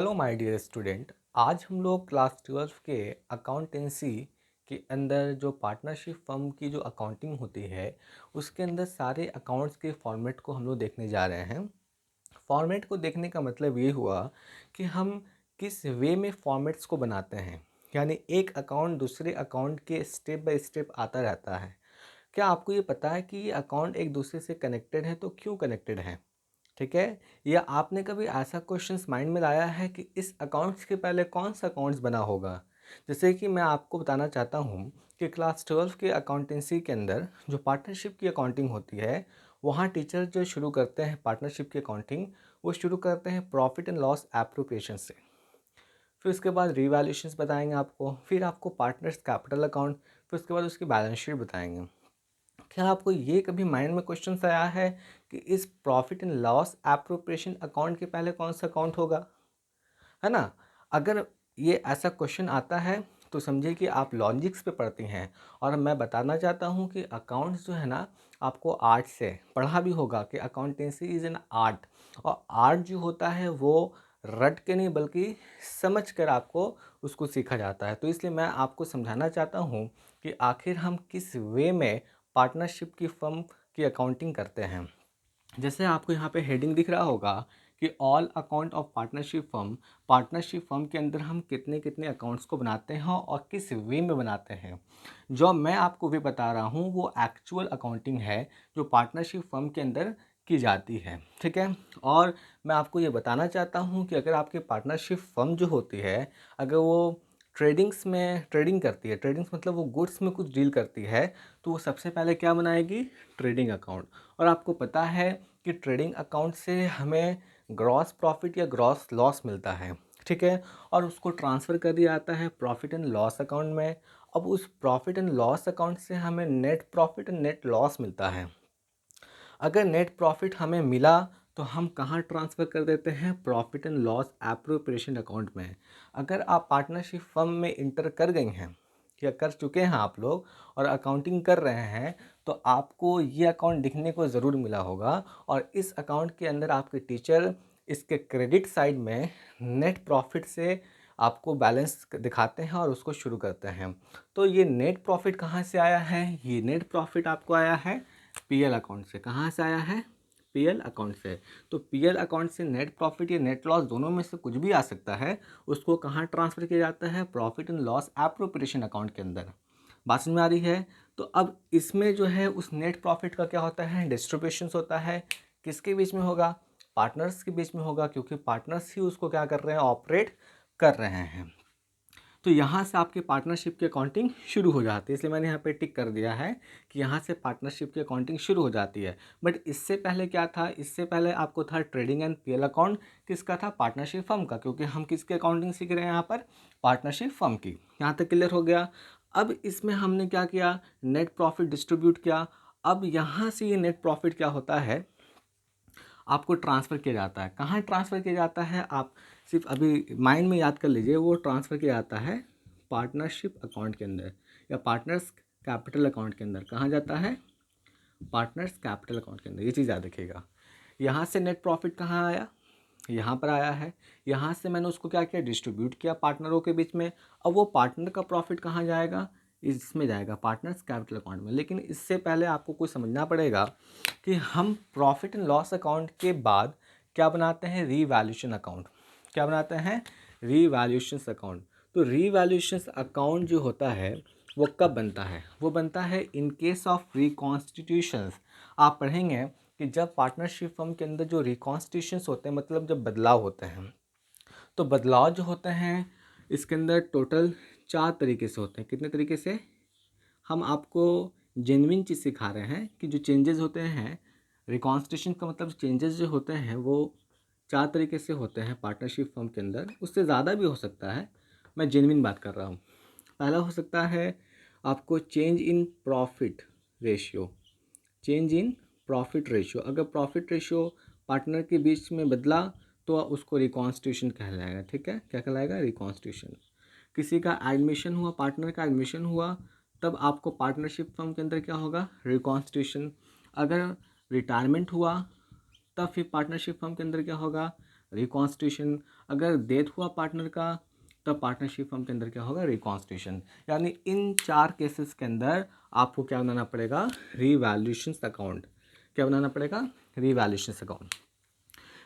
Hello my dear student. आज हम लोग क्लास 12 के अकाउंटेंसी के अंदर जो पार्टनरशिप फर्म की जो अकाउंटिंग होती है उसके अंदर सारे अकाउंट्स के फॉर्मेट को हम लोग देखने जा रहे हैं। फॉर्मेट को देखने का मतलब ये हुआ कि हम किस वे में फॉर्मेट्स को बनाते हैं, यानी एक अकाउंट दूसरे अकाउंट के स्टेप बाय स्टेप आता रहता है। क्या आपको ये पता है कि ये अकाउंट एक दूसरे से कनेक्टेड है? तो क्यों कनेक्टेड है? ठीक है। या आपने कभी ऐसा क्वेश्चंस माइंड में लाया है कि इस अकाउंट्स के पहले कौन सा अकाउंट्स बना होगा? जैसे कि मैं आपको बताना चाहता हूँ कि क्लास 12 के अकाउंटेंसी के अंदर जो पार्टनरशिप की अकाउंटिंग होती है, वहाँ टीचर जो शुरू करते हैं पार्टनरशिप की अकाउंटिंग, वो शुरू करते हैं प्रॉफिट एंड लॉस एप्रोप्रिएशन से। फिर उसके बाद रीवैल्यूएशंस बताएंगे आपको, फिर आपको पार्टनर्स कैपिटल अकाउंट, फिर उसके बाद उसकी बैलेंस शीट बताएंगे। क्या आपको ये कभी माइंड में क्वेश्चन आया है कि इस profit and loss appropriation account के पहले कौन सा अकाउंट होगा? है ना? अगर ये ऐसा क्वेश्चन आता है तो समझिए कि आप लॉजिक्स पे पढ़ती हैं। और मैं बताना चाहता हूँ कि अकाउंट्स जो है ना, आपको आर्ट से पढ़ा भी होगा कि अकाउंटेंसी इज़ एन आर्ट। और आर्ट जो होता है वो रट के नहीं बल्कि समझ कर आपको उसको सीखा जाता है। तो इसलिए मैं आपको समझाना चाहता हूँ कि आखिर हम किस वे में पार्टनरशिप की फर्म की अकाउंटिंग करते हैं। जैसे आपको यहाँ पे हेडिंग दिख रहा होगा कि all account of partnership firm के अंदर हम कितने कितने अकाउंट्स को बनाते हैं और किस वे में बनाते हैं। जो मैं आपको भी बता रहा हूँ वो एक्चुअल अकाउंटिंग है जो पार्टनरशिप फर्म के अंदर की जाती है। ठीक है। और मैं आपको ये बताना चाहता हूँ कि अगर आपके पार्टनरशिप फर्म जो होती है, अगर वो ट्रेडिंग्स में ट्रेडिंग करती है, ट्रेडिंग्स मतलब वो गुड्स में कुछ डील करती है, तो वो सबसे पहले क्या बनाएगी? Trading account. और आपको पता है कि ट्रेडिंग अकाउंट से हमें ग्रॉस प्रॉफिट या ग्रॉस लॉस मिलता है। ठीक है। और उसको ट्रांसफ़र कर दिया जाता है प्रॉफिट एंड लॉस अकाउंट में। अब उस प्रॉफिट एंड लॉस अकाउंट से हमें net profit and net loss मिलता है। अगर नेट प्रॉफिट हमें मिला तो हम कहाँ ट्रांसफ़र कर देते हैं? Profit and loss appropriation account में। अगर आप पार्टनरशिप फर्म में इंटर कर गई हैं या कर चुके हैं आप लोग और अकाउंटिंग कर रहे हैं, तो आपको ये अकाउंट दिखने को ज़रूर मिला होगा। और इस अकाउंट के अंदर आपके टीचर इसके क्रेडिट साइड में नेट प्रॉफिट से आपको बैलेंस दिखाते हैं और उसको शुरू करते हैं। तो ये नेट प्रॉफिट कहाँ से आया है? ये नेट प्रॉफिट आपको आया है पीएल अकाउंट से। कहाँ से आया है? पीएल अकाउंट से। तो पीएल अकाउंट से नेट प्रॉफिट या नेट लॉस दोनों में से कुछ भी आ सकता है। उसको कहाँ ट्रांसफ़र किया जाता है? Profit and loss appropriation account के अंदर। बात समझ में आ रही है? तो अब इसमें जो है उस नेट प्रॉफिट का क्या होता है? डिस्ट्रीब्यूशंस होता है। किसके बीच में होगा? पार्टनर्स के बीच में होगा, क्योंकि पार्टनर्स ही उसको क्या कर रहे हैं? ऑपरेट कर रहे हैं। तो यहाँ से आपके पार्टनरशिप की अकाउंटिंग शुरू हो जाती है। इसलिए मैंने यहाँ पे टिक कर दिया है कि यहाँ से पार्टनरशिप की अकाउंटिंग शुरू हो जाती है। बट इससे पहले क्या था? इससे पहले आपको था ट्रेडिंग एंड पीएल अकाउंट। किसका था? पार्टनरशिप फर्म का, क्योंकि हम किसकी अकाउंटिंग सीख रहे हैं यहाँ पर? पार्टनरशिप फर्म की। यहाँ तक क्लियर हो गया। अब इसमें हमने क्या किया? नेट प्रॉफिट डिस्ट्रीब्यूट किया। अब यहाँ से ये नेट प्रॉफिट क्या होता है? आपको ट्रांसफ़र किया जाता है। कहाँ ट्रांसफ़र किया जाता है? आप सिर्फ अभी माइंड में याद कर लीजिए। वो ट्रांसफ़र किया जाता है पार्टनरशिप अकाउंट के अंदर या पार्टनर्स कैपिटल अकाउंट के अंदर। कहाँ जाता है? पार्टनर्स कैपिटल अकाउंट के अंदर। ये चीज़ याद रखिएगा। यहाँ से नेट प्रॉफिट कहाँ आया? यहाँ पर आया है। यहाँ से मैंने उसको क्या किया? डिस्ट्रीब्यूट किया पार्टनरों के बीच में। अब वो पार्टनर का प्रॉफिट कहाँ जाएगा? इसमें जाएगा पार्टनर्स कैपिटल अकाउंट में। लेकिन इससे पहले आपको कुछ समझना पड़ेगा कि हम प्रॉफिट एंड लॉस अकाउंट के बाद क्या बनाते हैं? Revaluation account. क्या बनाते हैं? रीवैल्यूएशंस अकाउंट। तो रीवैल्यूएशंस अकाउंट जो होता है वो कब बनता है? वो बनता है इन केस ऑफ रिकॉन्स्टिट्यूशंस। आप पढ़ेंगे कि जब पार्टनरशिप फर्म के अंदर जो रिकॉन्स्टिट्यूशंस होते हैं, मतलब जब बदलाव होते हैं, तो बदलाव जो होते हैं इसके अंदर टोटल 4 तरीके से होते हैं। कितने तरीके से? हम आपको जेन्युइन चीज़ सिखा रहे हैं कि जो चेंजेस होते हैं, रिकॉन्स्टिट्यूशन का मतलब चेंजेस जो होते हैं वो 4 तरीके से होते हैं पार्टनरशिप फर्म के अंदर। उससे ज़्यादा भी हो सकता है, मैं जेन्युइन बात कर रहा हूँ। पहला हो सकता है आपको change in profit ratio. Change in profit ratio, अगर प्रॉफिट रेशियो पार्टनर के बीच में बदला तो उसको रिकॉन्स्टिट्यूशन कहलाएगा। ठीक है। क्या कहलाएगा? रिकॉन्स्टिट्यूशन। किसी का एडमिशन हुआ, पार्टनर का एडमिशन हुआ, तब आपको पार्टनरशिप फर्म के अंदर क्या होगा? रिकॉन्स्टिट्यूशन। अगर रिटायरमेंट हुआ तब फिर पार्टनरशिप फर्म के अंदर क्या होगा? रिकॉन्स्टिट्यूशन। अगर डेथ हुआ पार्टनर का तब पार्टनरशिप फर्म के अंदर क्या होगा, रिकॉन्स्टिट्यूशन। यानी इन 4 केसेस के अंदर आपको क्या बनाना पड़ेगा, रीवैल्यूएशन अकाउंट। क्या बनाना पड़ेगा, रीवैल्यूएशन अकाउंट।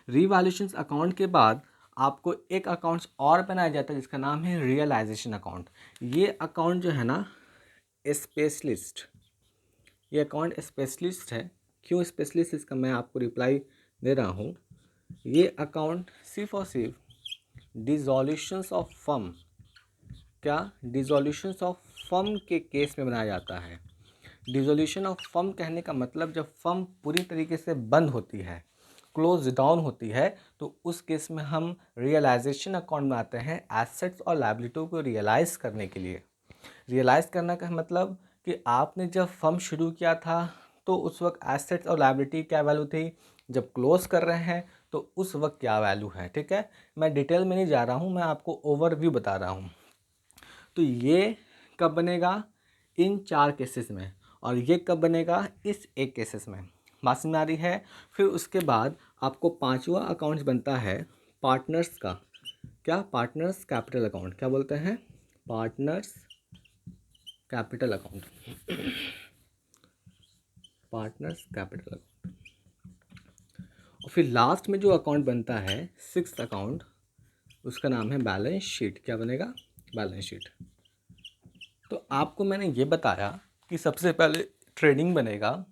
रीवैल्यूएशन अकाउंट के बाद आपको एक अकाउंट्स और बनाया जाता है जिसका नाम है रियलाइजेशन अकाउंट। ये अकाउंट जो है ना स्पेशलिस्ट, ये अकाउंट स्पेशलिस्ट है। क्यों स्पेशलिस्ट, इसका मैं आपको रिप्लाई दे रहा हूँ। ये अकाउंट सिर्फ और सिर्फ डिसॉल्यूशंस ऑफ फर्म, क्या डिसॉल्यूशंस ऑफ फर्म के केस में बनाया जाता है। डिसॉल्यूशन ऑफ फर्म कहने का मतलब जब फर्म पूरी तरीके से बंद होती है, क्लोज डाउन होती है, तो उस केस में हम रियलाइजेशन अकाउंट बनाते हैं एसेट्स और लायबिलिटी को रियलाइज़ करने के लिए। रियलाइज़ करने का मतलब कि आपने जब फर्म शुरू किया था तो उस वक्त एसेट्स और लायबिलिटी क्या वैल्यू थी, जब क्लोज कर रहे हैं तो उस वक्त क्या वैल्यू है। ठीक है, मैं डिटेल में नहीं जा रहा हूँ, मैं आपको ओवरव्यू बता रहा हूँ। तो ये कब बनेगा, इन 4 केसेस में, और ये कब बनेगा, इस एक केसेस में। बात समझ में आ रही है। फिर उसके बाद आपको 5वां अकाउंट बनता है पार्टनर्स का। क्या, पार्टनर्स कैपिटल अकाउंट। क्या बोलते हैं, partners capital account. Partners capital account. और फिर लास्ट में जो अकाउंट बनता है 6th अकाउंट, उसका नाम है बैलेंस शीट। क्या बनेगा, बैलेंस शीट। तो आपको मैंने ये बताया कि सबसे पहले ट्रेडिंग बनेगा,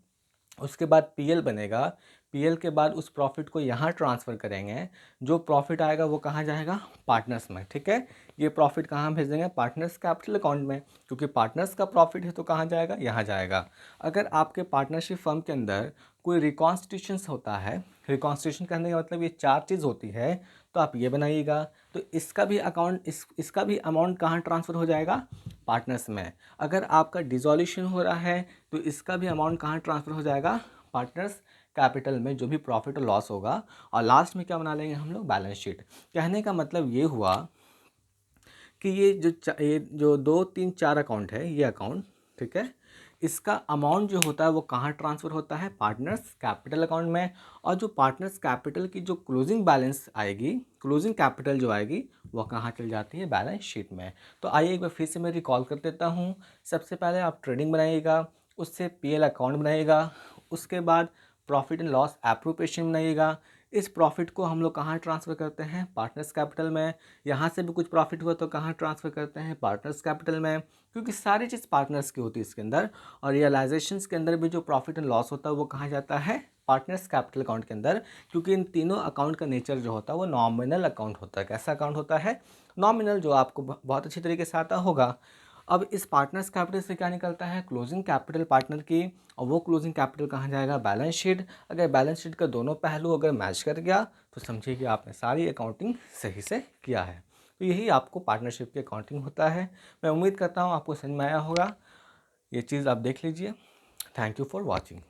उसके बाद पीएल बनेगा, पीएल के बाद उस प्रॉफिट को यहाँ ट्रांसफ़र करेंगे। जो प्रॉफिट आएगा वो कहाँ जाएगा, पार्टनर्स में। ठीक है, ये प्रॉफिट कहाँ भेजेंगे, पार्टनर्स कैपिटल अकाउंट में, क्योंकि पार्टनर्स का प्रॉफिट है तो कहाँ जाएगा, यहाँ जाएगा। अगर आपके पार्टनरशिप फर्म के अंदर कोई रिकॉन्स्टिट्यूशन होता है, रिकॉन्स्टिट्यूशन करने का मतलब ये 4 चीज़ होती है, तो आप ये बनाइएगा। तो इसका भी अकाउंट, इसका भी अमाउंट कहाँ ट्रांसफ़र हो जाएगा, पार्टनर्स में। अगर आपका डिसॉल्यूशन हो रहा है तो इसका भी अमाउंट कहाँ ट्रांसफ़र हो जाएगा, पार्टनर्स कैपिटल में, जो भी प्रॉफिट और लॉस होगा। और लास्ट में क्या बना लेंगे हम लोग, बैलेंस शीट। कहने का मतलब ये हुआ कि ये जो 2 3 4 अकाउंट है, ये अकाउंट, ठीक है, इसका अमाउंट जो होता है वो कहाँ ट्रांसफ़र होता है, पार्टनर्स कैपिटल अकाउंट में। और जो पार्टनर्स कैपिटल की जो क्लोजिंग बैलेंस आएगी, क्लोजिंग कैपिटल जो आएगी, वो कहाँ चल जाती है, बैलेंस शीट में। तो आइए एक बार फिर से मैं रिकॉल कर देता हूँ। सबसे पहले आप ट्रेडिंग बनाइएगा, उससे पीएल अकाउंट बनाइएगा, उसके बाद प्रॉफिट एंड लॉस एप्रोप्रिएशन बनाइएगा। इस प्रॉफिट को हम लोग कहाँ ट्रांसफ़र करते हैं, पार्टनर्स कैपिटल में। यहाँ से भी कुछ प्रॉफिट हुआ तो कहाँ ट्रांसफ़र करते हैं, पार्टनर्स कैपिटल में, क्योंकि सारी चीज़ पार्टनर्स की होती है इसके अंदर। और रियलाइजेशंस के अंदर भी जो प्रॉफिट एंड लॉस होता है वो कहाँ जाता है, पार्टनर्स कैपिटल अकाउंट के अंदर। क्योंकि इन तीनों अकाउंट का नेचर जो होता है वो नॉमिनल अकाउंट होता है। कैसा अकाउंट होता है, नॉमिनल, जो आपको बहुत अच्छी तरीके से आता होगा। अब इस पार्टनर्स कैपिटल से क्या निकलता है, क्लोजिंग कैपिटल पार्टनर की, और वो क्लोजिंग कैपिटल कहाँ जाएगा, बैलेंस शीट। अगर बैलेंस शीट का दोनों पहलू अगर मैच कर गया तो समझिए कि आपने सारी अकाउंटिंग सही से किया है। तो यही आपको पार्टनरशिप की अकाउंटिंग होता है। मैं उम्मीद करता हूँ आपको समझ में आया होगा। ये चीज़ आप देख लीजिए। Thank you for watching.